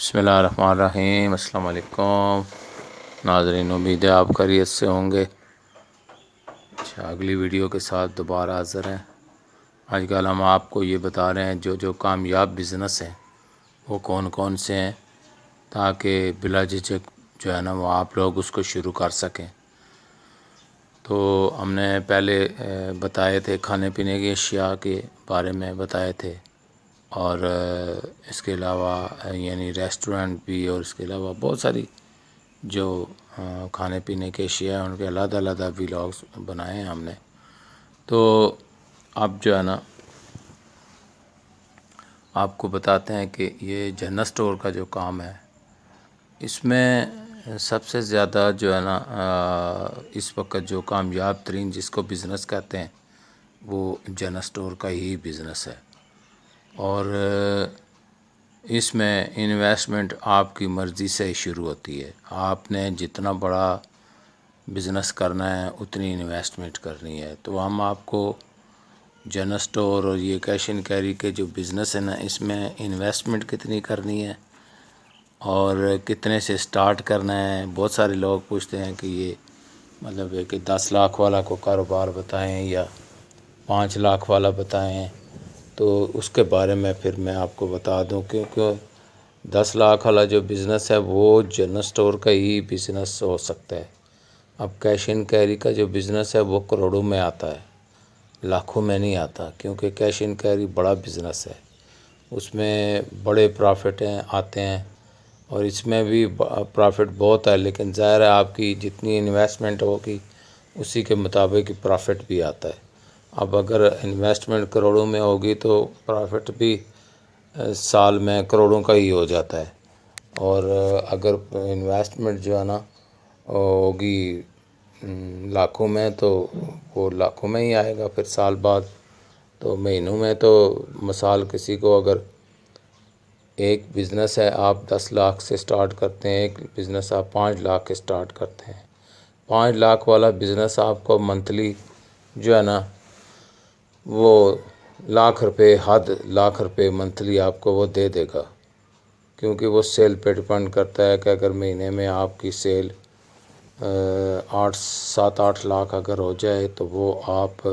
بسم اللہ الرحمن الرحیم۔ السلام علیکم ناظرین، امید ہے آپ خیریت سے ہوں گے۔ اچھا، اگلی ویڈیو کے ساتھ دوبارہ حاضر ہیں۔ آج کل ہم آپ کو یہ بتا رہے ہیں جو کامیاب بزنس ہیں وہ کون کون سے ہیں، تاکہ بلا جھجک جو ہے نا وہ آپ لوگ اس کو شروع کر سکیں۔ تو ہم نے پہلے بتائے تھے کھانے پینے کی اشیاء کے بارے میں بتائے تھے، اور اس کے علاوہ یعنی ریسٹورنٹ بھی، اور اس کے علاوہ بہت ساری جو کھانے پینے کے اشیاء ہیں ان کے علیحدہ علیحدہ ولاگس بنائے ہیں ہم نے۔ تو اب جو ہے نا آپ کو بتاتے ہیں کہ یہ جنرل اسٹور کا جو کام ہے، اس میں سب سے زیادہ جو ہے نا اس وقت جو کامیاب ترین جس کو بزنس کہتے ہیں وہ جنرل اسٹور کا ہی بزنس ہے۔ اور اس میں انویسٹمنٹ آپ کی مرضی سے ہی شروع ہوتی ہے۔ آپ نے جتنا بڑا بزنس کرنا ہے اتنی انویسٹمنٹ کرنی ہے۔ تو ہم آپ کو جنرل اسٹور اور یہ کیش اینڈ کیری کے جو بزنس ہے نا، اس میں انویسٹمنٹ کتنی کرنی ہے اور کتنے سے سٹارٹ کرنا ہے۔ بہت سارے لوگ پوچھتے ہیں کہ یہ مطلب ہے کہ 10 لاکھ والا کو کاروبار بتائیں یا 5 لاکھ والا بتائیں، تو اس کے بارے میں پھر میں آپ کو بتا دوں، کیونکہ 10 لاکھ والا جو بزنس ہے وہ جنرل اسٹور کا ہی بزنس ہو سکتا ہے۔ اب کیش اینڈ کیری کا جو بزنس ہے وہ کروڑوں میں آتا ہے، لاکھوں میں نہیں آتا، کیونکہ کیش اینڈ کیری بڑا بزنس ہے، اس میں بڑے پرافٹ آتے ہیں، اور اس میں بھی پرافٹ بہت ہے، لیکن ظاہر ہے آپ کی جتنی انویسٹمنٹ ہوگی اسی کے مطابق پرافٹ بھی آتا ہے۔ اب اگر انویسٹمنٹ کروڑوں میں ہوگی تو پرافٹ بھی سال میں کروڑوں کا ہی ہو جاتا ہے، اور اگر انویسٹمنٹ جو ہے نا ہوگی لاکھوں میں تو وہ لاکھوں میں ہی آئے گا پھر سال بعد۔ تو مہینوں میں تو مثال کسی کو اگر ایک بزنس ہے آپ 10 لاکھ سے سٹارٹ کرتے ہیں، ایک بزنس آپ 5 لاکھ کے سٹارٹ کرتے ہیں، 5 لاکھ والا بزنس آپ کو منتھلی جو ہے نا وہ لاکھ روپے منتھلی آپ کو وہ دے دے گا، کیونکہ وہ سیل پہ ڈپینڈ کرتا ہے کہ اگر مہینے میں آپ کی سیل 7-8 لاکھ اگر ہو جائے تو وہ آپ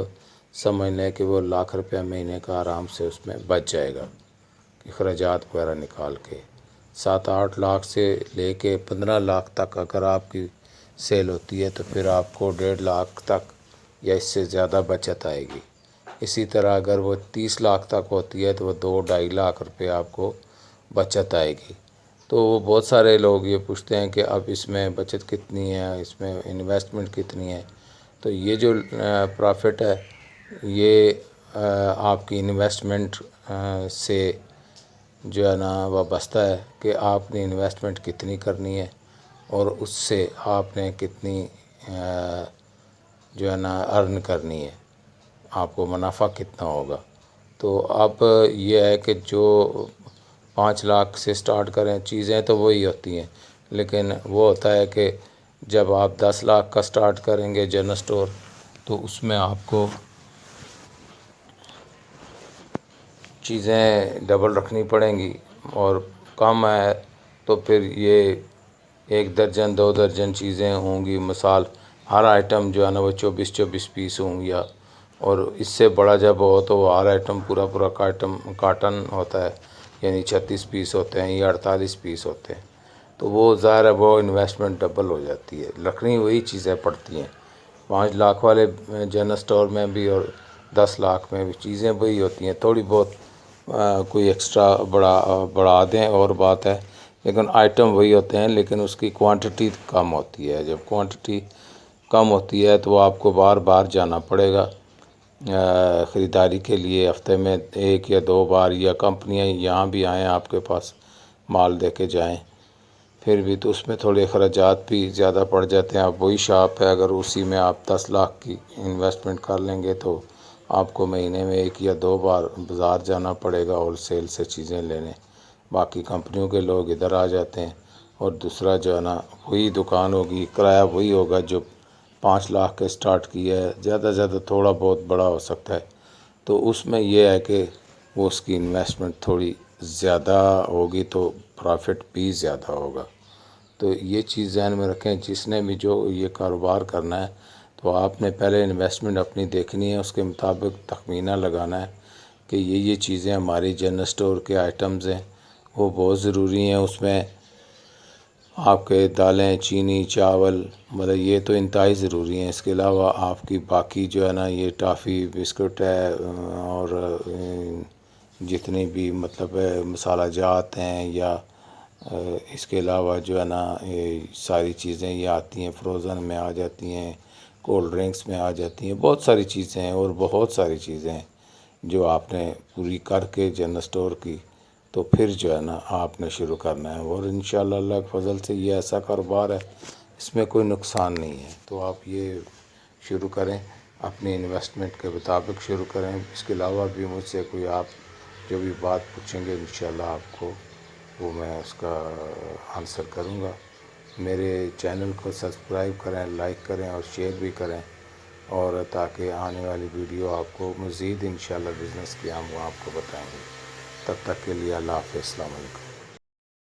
سمجھ لیں کہ وہ لاکھ روپیہ مہینے کا آرام سے اس میں بچ جائے گا، اخراجات وغیرہ نکال کے۔ 7-8 لاکھ سے لے کے 15 لاکھ تک اگر آپ کی سیل ہوتی ہے تو پھر آپ کو 1.5 لاکھ تک یا اس سے زیادہ بچت آئے گی۔ اسی طرح اگر وہ 30 لاکھ تک ہوتی ہے تو وہ 2-2.5 لاکھ روپے آپ کو بچت آئے گی۔ تو وہ بہت سارے لوگ یہ پوچھتے ہیں کہ اب اس میں بچت کتنی ہے، اس میں انویسٹمنٹ کتنی ہے۔ تو یہ جو پرافٹ ہے یہ آپ کی انویسٹمنٹ سے جو ہے نا وابستہ ہے کہ آپ نے انویسٹمنٹ کتنی کرنی ہے اور اس سے آپ نے کتنی جو ہے نا ارن کرنی ہے، آپ کو منافع کتنا ہوگا۔ تو اب یہ ہے کہ جو 5 لاکھ سے سٹارٹ کریں، چیزیں تو وہی ہوتی ہیں، لیکن وہ ہوتا ہے کہ جب آپ 10 لاکھ کا سٹارٹ کریں گے جنرل اسٹور تو اس میں آپ کو چیزیں ڈبل رکھنی پڑیں گی، اور کم ہے تو پھر یہ 1 درجن 2 درجن چیزیں ہوں گی، مثال ہر آئٹم جو ہے نا وہ 24 پیس ہوں گیا، اور اس سے بڑا جب ہو تو ہر آئٹم پورا کارٹن ہوتا ہے، یعنی 36 پیس ہوتے ہیں یا 48 پیس ہوتے ہیں، تو وہ ظاہر ہے وہ انویسٹمنٹ ڈبل ہو جاتی ہے، رکھنی وہی چیزیں پڑتی ہیں۔ 5 لاکھ والے جنرل اسٹور میں بھی اور 10 لاکھ میں بھی چیزیں وہی ہوتی ہیں، تھوڑی بہت کوئی ایکسٹرا بڑھا دیں اور بات ہے، لیکن آئٹم وہی ہوتے ہیں، لیکن اس کی کوانٹٹی کم ہوتی ہے۔ جب کوانٹٹی کم ہوتی ہے تو آپ کو بار بار جانا پڑے گا خریداری کے لیے، ہفتے میں 1 یا 2 بار، یا کمپنیاں یہاں بھی آئیں آپ کے پاس مال دے کے جائیں، پھر بھی تو اس میں تھوڑے اخراجات بھی زیادہ پڑ جاتے ہیں۔ اب وہی شاپ ہے، اگر اسی میں آپ 10 لاکھ کی انویسٹمنٹ کر لیں گے تو آپ کو مہینے میں 1 یا 2 بار بازار جانا پڑے گا ہول سیل سے چیزیں لینے، باقی کمپنیوں کے لوگ ادھر آ جاتے ہیں، اور دوسرا جو ہے نا وہی دکان ہوگی، کرایہ وہی ہوگا جو 5 لاکھ کے سٹارٹ کیا ہے، زیادہ زیادہ تھوڑا بہت بڑا ہو سکتا ہے۔ تو اس میں یہ ہے کہ وہ اس کی انویسٹمنٹ تھوڑی زیادہ ہوگی تو پرافٹ بھی زیادہ ہوگا۔ تو یہ چیز ذہن میں رکھیں، جس نے بھی جو یہ کاروبار کرنا ہے تو آپ نے پہلے انویسٹمنٹ اپنی دیکھنی ہے، اس کے مطابق تخمینہ لگانا ہے کہ یہ چیزیں ہماری جنرل اسٹور کے آئٹمز ہیں، وہ بہت ضروری ہیں۔ اس میں آپ کے دالیں، چینی، چاول، مطلب یہ تو انتہائی ضروری ہیں۔ اس کے علاوہ آپ کی باقی جو ہے نا یہ ٹافی، بسکٹ ہے، اور جتنی بھی مطلب مسالہ جات ہیں، یا اس کے علاوہ جو ہے نا یہ ساری چیزیں یہ آتی ہیں، فروزن میں آ جاتی ہیں، کولڈ ڈرنکس میں آ جاتی ہیں، بہت ساری چیزیں ہیں، اور بہت ساری چیزیں ہیں جو آپ نے پوری کر کے جنرل اسٹور کی تو پھر جو ہے نا آپ نے شروع کرنا ہے۔ اور انشاءاللہ اللہ کے فضل سے یہ ایسا کاروبار ہے، اس میں کوئی نقصان نہیں ہے۔ تو آپ یہ شروع کریں، اپنی انویسٹمنٹ کے مطابق شروع کریں۔ اس کے علاوہ بھی مجھ سے کوئی آپ جو بھی بات پوچھیں گے انشاءاللہ آپ کو وہ میں اس کا آنسر کروں گا۔ میرے چینل کو سبسکرائب کریں، لائک کریں اور شیئر بھی کریں، اور تاکہ آنے والی ویڈیو آپ کو مزید انشاءاللہ بزنس کی ہم آپ کو بتائیں گے۔ تب تک کے لیے اللہ حافظ، السلام علیکم۔